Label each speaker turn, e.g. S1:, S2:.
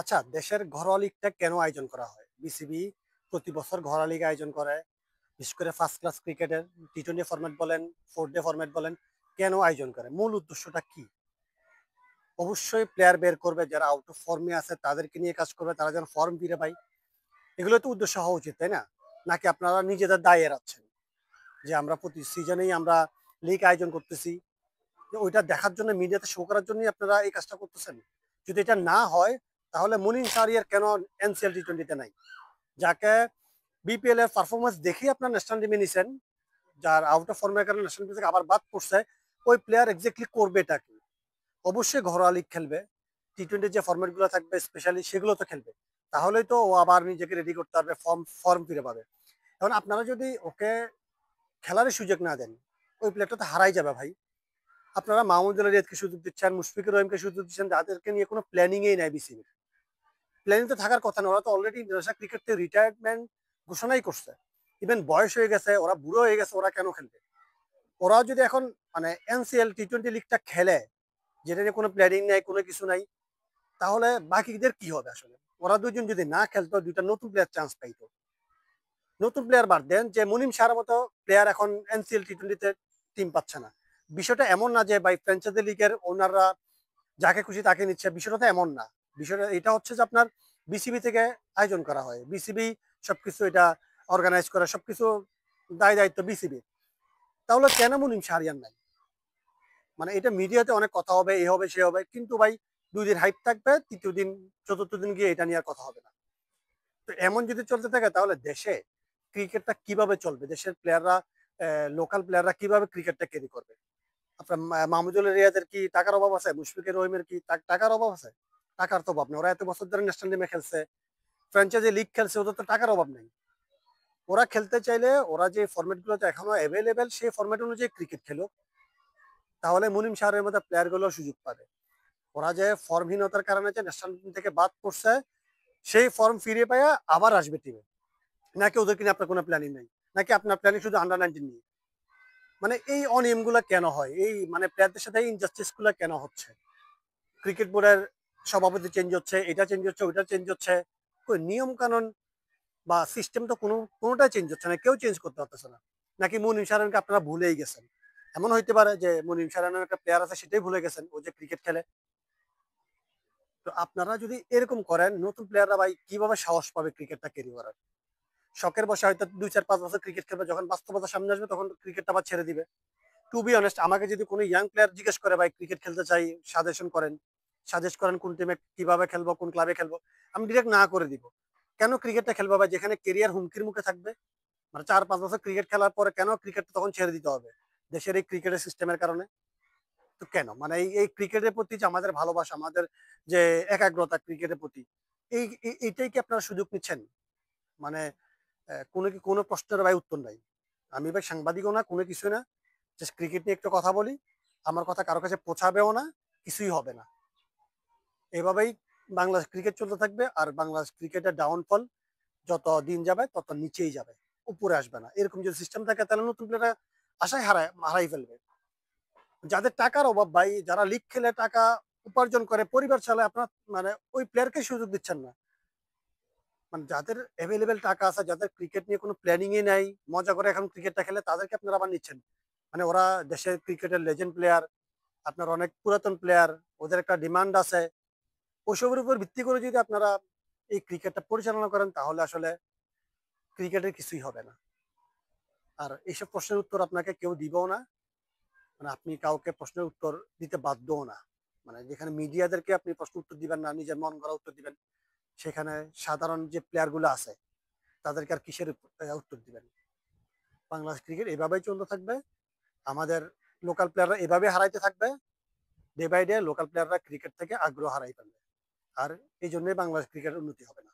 S1: আচ্ছা, দেশের ঘরোয়া লিগটা কেন আয়োজন করা হয়? বিসিবি প্রতি বছর ঘরোয়া লিগ আয়োজন করে। বিশেষ করে ফার্স্ট ক্লাস ক্রিকেটের টি-20 ফরম্যাট বলেন, 4 ডে ফরম্যাট বলেন, কেন আয়োজন করে? মূল উদ্দেশ্যটা কি? অবশ্যই প্লেয়ার বের করবে যারা আউট অফ ফর্মে আছে তাদেরকে নিয়ে কাজ করবে, তারা যেন ফর্ম ফিরে পায়। এগুলো তো উদ্দেশ্য হওয়া উচিত, তাই না? নাকি আপনারা নিজেদের দায় এড়াচ্ছেন? যে আমরা প্রতি সিজনেই আমরা লিগ আয়োজন করতেছি। যে ওইটা দেখার জন্য মিডিয়াতে শো করার জন্যই আপনারা এই কাজটা করতেছেন? যদি এটা না হয় তাহলে মুনিন শাহরিয়ার কেন এনসিএল টি-20 তে নাই? যাকে বিপিএল এর পারফরমেন্স দেখেই আপনার ন্যাশনাল টিমে নিছেন, যার আউট অফ ফর্মের কারণে ন্যাশনাল টিম থেকে আবার বাদ পড়ছে, ওই প্লেয়ার এক্স্যাক্টলি করবেটা কি? অবশ্যই ঘরোয়া লিগ খেলবে। টি-20 যে ফরম্যাট গুলো থাকবে স্পেশালি সেগুলো তো খেলবে। তাহলেই তো ও আবার নিজেকে রেডি করতে পারবে, ফর্ম ফিরে পাবে। এখন আপনারা যদি ওকে খেলারই সুযোগ না দেন, ওই প্লেয়ারটা তো হারাই যাবে ভাই। আপনারা মাহমুদুল্লাহ রিয়াদকে সুযোগ দিচ্ছেন, মুশফিকুর রহিমকে সুযোগ দিচ্ছেন, যাদেরকে নিয়ে কোনো প্ল্যানিংই নাই বিসিবির। প্ল্যানিং তো থাকার কথা না, ওরা তো অলরেডি ইন্টারন্যাশনাল ক্রিকেট থেকে রিটায়ারমেন্ট ঘোষণাই করছে। ইভেন বয়স হয়ে গেছে, ওরা বুড়ো হয়ে গেছে, ওরা কেন খেলবে? ওরাও যদি এখন মানে এনসিএল টি-20 লিগটা খেলে, যেটা নিয়ে কোনো প্ল্যানিং নাই, কোনো কিছু নাই, তাহলে বাকিদের কি হবে আসলে? ওরা দুজন যদি না খেলতো, দুইটা নতুন প্লেয়ার চান্স পাইতো। নতুন প্লেয়ার বাদ দেন, যে মুনিম শাহর মতো প্লেয়ার এখন এনসিএল টি-20 তে টিম পাচ্ছে না। বিষয়টা এমন না যে ভাই ফ্র্যাঞ্চাইজি লিগের ওনাররা যাকে খুশি তাকে নিচ্ছে, বিষয়টা তো এমন না। বিষয়টা এটা হচ্ছে যে আপনার বিসিবি থেকে আয়োজন করা হয়, বিসিবি সবকিছু এটা অর্গানাইজ করে, সবকিছু দায় দায়িত্ব বিসিবি। তাহলে কেন মুনিম শাহরিয়ার নাই? মানে এটা মিডিয়াতে অনেক কথা হবে, এ হবে সে হবে, কিন্তু ভাই 2 দিন হাইপ থাকবে, তৃতীয় দিন চতুর্থ দিন গিয়ে এটা নিয়ে আর কথা হবে না। তো এমন যদি চলতে থাকে তাহলে দেশে ক্রিকেটটা কিভাবে চলবে? দেশের প্লেয়াররা, লোকাল প্লেয়াররা কিভাবে ক্রিকেটটা ক্যারি করবে? আপনার মাহমুদুল রিয়াদের কি টাকার অভাব আছে? মুশফিকুর রহিমের কি টাকার অভাব আছে? টাকার তো অভাব নেই, ওরা এত বছর ধরে ন্যাশনাল টিমে খেলছে, ফ্র্যাঞ্চাইজি লিগ খেলছে, ওদের তো টাকার অভাব নেই। ওরা খেলতে চাইলে ওরা যে ফরম্যাট গুলোতে এখনো অ্যাভেলেবেল সেই ফরম্যাট অনুযায়ী ক্রিকেট খেলো, তাহলে মুনিম শাহরের মতো প্লেয়ার গুলো সুযোগ পাবে। ওরা যে ফর্মহীনতার কারণে যে ন্যাশনাল টিম থেকে বাদ পড়ছে, সেই ফর্ম ফিরে পাইয়া আবার আসবে টিমে। নাকি ওদেরকে নিয়ে আপনার কোনো প্ল্যানিং নেই? নাকি আপনার প্ল্যানিং শুধু আন্ডার 19 নিয়ে? মানে এই অনিয়মগুলো কেন হয়? এই মানে প্লেয়ারদের সাথে ইনজাস্টিস গুলো কেন হচ্ছে? ক্রিকেট বোর্ডের সভাপতি চেঞ্জ হচ্ছে, এটা চেঞ্জ হচ্ছে, ওইটা চেঞ্জ হচ্ছে। কই নিয়ম কানুন বা সিস্টেম তো কোনোটাই চেঞ্জ হচ্ছে না। কেউ চেঞ্জ করতে পারতেছে না। নাকি মুনিম সারানকে আপনারা ভুলেই গেছেন? এমন হইতে পারে যে মুনিম সারা নামের একটা প্লেয়ার আছে সেটাই ভুলে গেছেন। ও যে ক্রিকেট খেলে। তো আপনারা যদি এরকম করেন, নতুন প্লেয়াররা ভাই কিভাবে সাহস পাবে ক্রিকেটটা ক্যারি করার? শখের বশে হয়তো 2, 4, 5 বছর ক্রিকেট খেলবে, যখন বাস্তবতা সামনে আসবে তখন ক্রিকেটটা আবার ছেড়ে দিবে। টু বি অনেস্ট, আমাকে যদি কোনো ইয়াং প্লেয়ার জিজ্ঞেস করে ভাই ক্রিকেট খেলতে চাই, সাজেশন করেন, সাজেস্ট করেন কোন টিমে কিভাবে খেলবো, কোন ক্লাবে খেলবো, আমি ডিরেক্ট না করে দিব। কেন ক্রিকেটটা খেলবো ভাই, যেখানে কেরিয়ার হুমকির মুখে থাকবে? মানে 4, 5 বছর ক্রিকেট খেলার পরে কেন ক্রিকেট তখন ছেড়ে দিতে হবে? দেশের এই ক্রিকেটের সিস্টেমের কারণে? তো কেন মানে এই ক্রিকেটের প্রতি যে আমাদের ভালোবাসা, আমাদের যে একাগ্রতা ক্রিকেটের প্রতি, এইটাই কি আপনারা সুযোগ নিচ্ছেন? মানে কোনো প্রশ্নের ভাই উত্তর নাই। আমি ভাই সাংবাদিকও না, কোনো কিছুই না। জাস্ট ক্রিকেট নিয়ে একটু কথা বলি। আমার কথা কারো কাছে পৌঁছাবেও না, কিছুই হবে না। এভাবেই বাংলাদেশ ক্রিকেট চলতে থাকবে, আর বাংলাদেশ ক্রিকেটের ডাউনফল যত দিন যাবে তত নিচেই যাবে। উপরে আসবে না। এরকম যদি সিস্টেম থাকে তাহলে নতুন প্লেয়াররা আশায় হারাই ফেলবে। যাদের টাকার অভাব ভাই, যারা লিগ খেলে টাকা উপার্জন করে, পরিবার চালায়, আপনার মানে ওই প্লেয়ারকে সুযোগ দিচ্ছেন না। মানে যাদের এভেইলেবল টাকা আছে, যাদের ক্রিকেট নিয়ে কোনো প্ল্যানিংই নাই, মজা করে এখন ক্রিকেটটা খেলে, তাদেরকে আপনারা আবার নিচ্ছেন। মানে ওরা দেশের ক্রিকেটের লেজেন্ড প্লেয়ার, আপনার অনেক পুরাতন প্লেয়ার, ওদের একটা ডিমান্ড আছে। ওসবের উপর ভিত্তি করে যদি আপনারা এই ক্রিকেটটা পরিচালনা করেন তাহলে আসলে ক্রিকেটের কিছুই হবে না। আর এইসব প্রশ্নের উত্তর আপনাকে কেউ দিবেও না। মানে আপনি কাউকে প্রশ্নের উত্তর দিতে বাধ্যও না। মানে যেখানে মিডিয়াদেরকে আপনি প্রশ্ন উত্তর দিবেন না, নিজের মন গড়া উত্তর দিবেন, সেখানে সাধারণ যে প্লেয়ার গুলো আছে তাদেরকে আর কিসের উত্তর দিবেন? বাংলাদেশ ক্রিকেট এভাবেই চলতে থাকবে। আমাদের লোকাল প্লেয়াররা এভাবে হারাইতে থাকবে। ডে বাই ডে লোকাল প্লেয়াররা ক্রিকেট থেকে আগ্রহ হারাই ফেলবে। আর এই জন্যই বাংলাদেশ ক্রিকেটের উন্নতি হবে না।